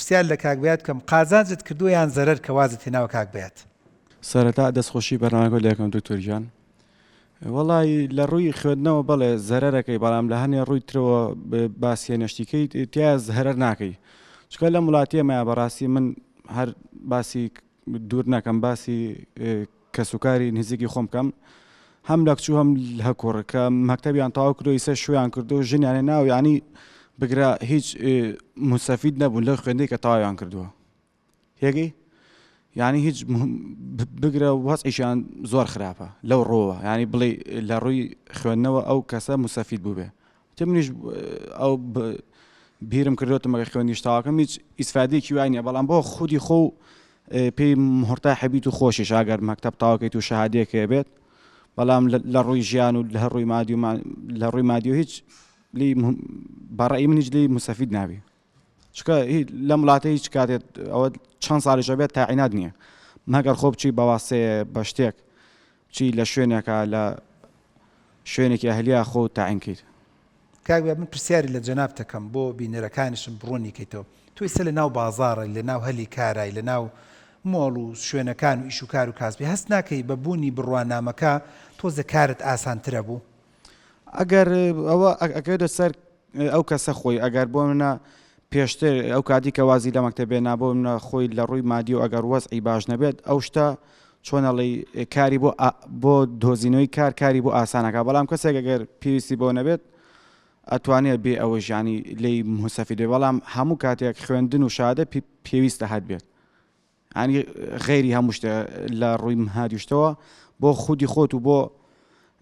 پرسیار لە کاکبەیات کەم قازانجت کردو یان زەرەر کە وازت هێناوە کاکبەیات؟ سەرەتا دەستخۆشی بەرنامەکە لە یەکەم دکتۆر گیان. وەڵی لە ڕووی خوێندنەوە بەڵێ زەرەرەکەی بەڵام لە هەنێ ڕووی ترەوە باسی هێنەشتیکەی تیا هەرەر ناکەی. چکە لە وڵاتیەمە بەڕاستی من هەر باسی دوور نەکەم باسی کەسوکاری نزیکی خۆم بکەم هەم لە کچوو هەم لە کوڕ کە مەکتەبیان تەواو کردو ئیسە شویان کردو ژنیانێ ناو یعنی بگرە هیچ مستەفید نەبوون لە خوێندەی کە تەواویان کردووە هێگەی یعنی هیچ بگرە وەزعیشیان زۆر خراپە لەو ڕۆوە یعنی بڵێ لە ڕووی خوێندنەوە ئەو کەسە مستەفید بوو بێ منیش ئەو بیرم کردوتمەکە خوێندیش تاواکەم هیچ ئیسفادەیەکی وای نییە بەڵام بۆ خودی خۆ پێی مهرتاح بیت و خۆشیش ئەگەر مەکتەب تاواکەیت و شەهادەیەکە بێت بەڵام لە ڕووی ژیان و لە ڕووی مادی و هیچ بەڕێی من هیچ لی مستەفید نابی چکە لە وڵاتە هیچ کاتێت ئەوە چەند ساڵیش بێت تاعینات نییە مەگەر خۆ بچی بەواسەیە بە شتێک چی لە شوێنێکە لە شوێنێکی ئەهلیە خۆ تاعین کرد. کاکبە من پرسیاری لە جەناب دەکەم بۆ بینەرەکانیشم بڕوونی کەیتەوە تۆ ئێستا لە ناو بازاڕە لە ناو هەلی کارای لە ناو مۆڵ و شوێنەکان و ئیش و کار و کاسبی هەست ناکەی بە بوونی بڕوانامەکە تۆزە کارت ئاسانترە بوو؟ ئەگەر ئەوە ئەگەر سەر ئەو کەسە خۆی ئەگەر بۆ منە پێشتر ئەو کاتی کە وازی لە مەکتەبێ نابۆ منە خۆی لە ڕووی مادی و ئەگەر وەزعی باش نەبێت ئەو شتە چۆنەڵی کاری بۆ دۆزینەوەی کاری بۆ ئاسانەکە بەڵام کەسێک ئەگەر پێویستی بۆ نەبێت ئەتوانێت بێ ئەوە ژیانی لی مستەفیدێ بەڵام هەموو کاتێک خوێندن و شادە پێویستە هەت بێت ینی غێری هەموو شتە لە ڕووی مهادی شتەوە بۆ خودی خۆت و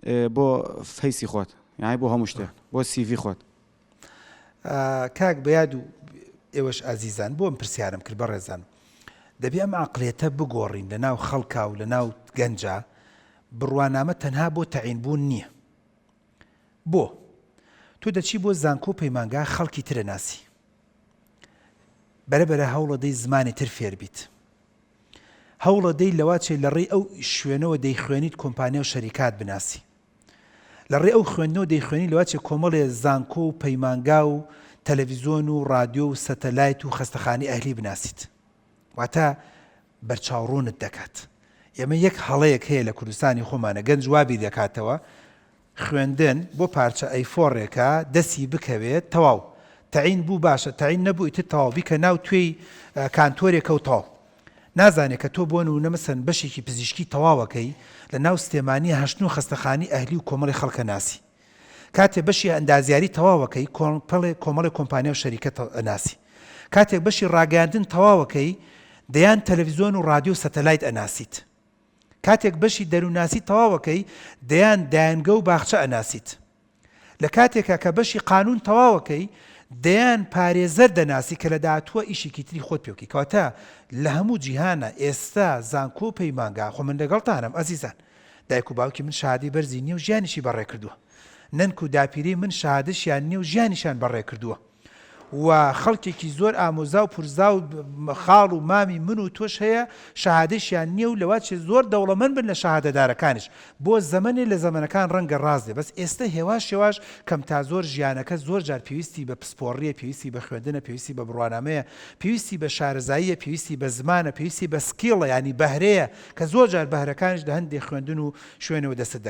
بۆ فەیسی خۆت یعنی بۆ هەموو شتێ بۆ سیڤی خۆت. کاک بەیاد و ئێوەش ئازیزان بۆ ئەم پرسیارم کرد بەڕێزان دەبێ ئەم عەقڵیەتە بگۆڕین لە ناو خەڵکا و لە ناو گەنجە بڕوانامە تەنها بۆ تەعینبوون نییە. بۆ تۆ دەچی بۆ زانکۆ پەیمانگا خەڵکی ترە ناسی بەرەبەرە هەوڵە دەی زمانی تر فێر بیت هەوڵە دەی لەوا چێ لە ڕێی ئەو شوێنەوە دەیخوێنیت کۆمپانیا و شەریکات بناسی لە ڕێ ئەو خوێندنەوە دەیخوێنی لەوا چێ کۆمەڵێ زانکۆ و پەیمانگا و تەلەڤیزۆن و رادیۆ و سەتەلایت و خەستەخانەی ئەهلی بناسیت واتە بەرچاوڕوونت دەکات. ئێمە یەک هەڵەیەک هەیە لە کوردستانی خۆمانە گەنج وابی دەکاتەوە خوێندن بۆ پارچە ئەیفۆڕێکە دەستی بکەوێت تەواو تەعین بوو باشە تەعین نەبوو ئیتر تەواو بیکە ناو توێی کانتۆرێکە و تەواو نازانێت کە تۆ بۆ نمونە مەسەن بەشێکی پزیشکی تەواوەکەی لە ناو سلێمانی هەشتن و خەستەخانی ئەهلی و کۆمەڵی خەڵکە ناسی کاتێک بەشی ئەندازیاری تەواوەکەی کۆمەڵی کۆمپانیا و شەریکەت ناسی کاتێک بەشی ڕاگەاندن تەواوەکەی دەیان تەلەڤیزۆن و رادیۆ و سەتەلایت ئەناسیت کاتێک بەشی دەروناسی تەواوەکەی دەیان دایانگە و باخچە ئەناسیت لە کاتێکە کە بەشی قانون تەواوەکەی دەیان پارێزەر دەناسی کە لە داهاتووە ئیشێکی تری خۆت پێوکی کەواتە لە هەموو جیهانە ئێستا زانکۆ پەیمانگا خۆ من لەگەڵتانم ئەزیزان دایک و باوکی من شادی بەرزی نییە و ژیانیشی بەڕێ کردووە نەنک و داپیری من شادشیان نییە و ژیانیشان بەڕێ کردووە و خەڵکێکی زۆر ئامۆزا و پورزا و خاڵ و مامی من و تۆش هەیە شەهادەشیان نییە و لەوات چێ زۆر دەوڵەمەند بن لە شەهادەدارەکانش بۆ زەمەنێ لە زەمەنەکان ڕەنگە ڕاست دێ بەس ئێستا هێواش شێواش کەم تا زۆر ژیانەکە زۆر جار پێویستی بە پسپۆڕیە پێویستی بە خوێندنە پێویستی بە بڕوانامەیە پێویستی بە شارەزاییە پێویستی بە زمانە پێویستی بە سکیڵە ینی بەهرەیە کە زۆر جار بەهرەکانش لە هەندێک خوێندن و شوێنەوە دەست